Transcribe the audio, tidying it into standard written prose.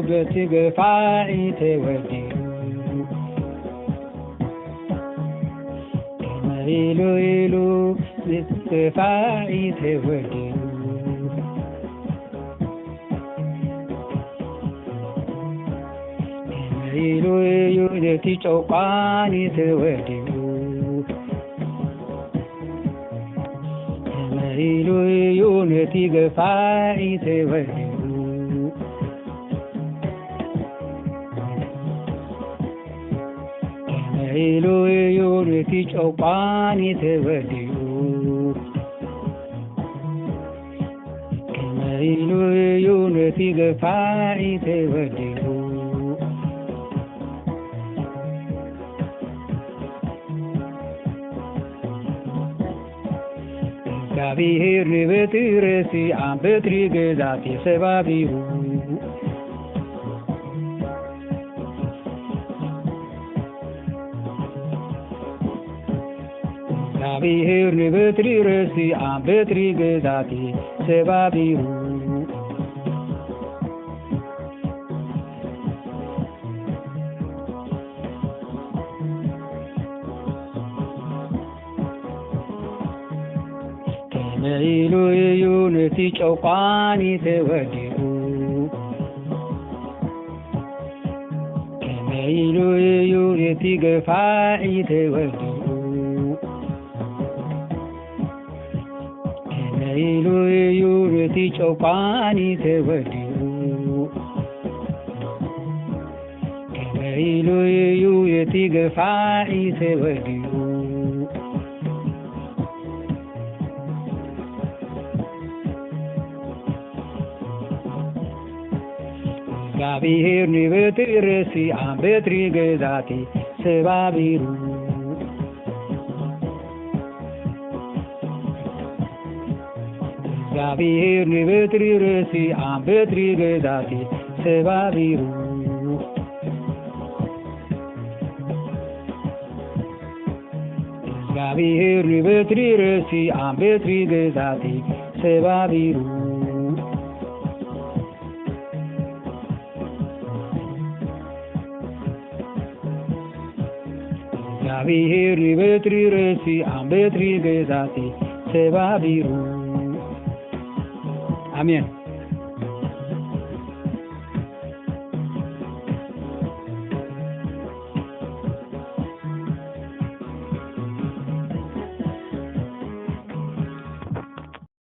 በትገፋኢ ተወዲኡ ኢሉ ኢሉ በትገፋኢ ተወዲኡ ኢሉ ኢሉ በትጨቋኒ ተወዲኡ ኢሉ ኢሉ በትገፋኢ ተወዲኡ ኢሉ ኢሉ በትጨቋኒ ተወዲኡ ኢሉ ኢሉ በትገፋኢ ተወዲኡ እግዚአብሔር ንበትረሲ አንበትሪ ግዛት የሰባቢሩ እግዚአብሔር ንበትረሲ አንበትሪ ግዛት የሰባቢሩ ኢሉ ኢሉ በትጨቋኒ ተወዲኡ ኢሉ ኢሉ በትገፋኢ ተወዲኡ ኢሉ ኢሉ በትጨቋኒ ተወዲኡ ኢሉ ኢሉ በትገፋኢ ተወዲኡ እግዚአብሔር ንበትረሲ አንበትሪ ግዛት ሰባቢሩ እግዚአብሔር ንበትረሲ አንበትሪ ግዛት ሰባቢሩ እግዚአብሔር ንበትረሲ አንበትሪ ግዛት ሰባቢሩ እግዚአብሔር ንበትረሲ አንበትሪ ግዛት ሰባቢሩ አሜን።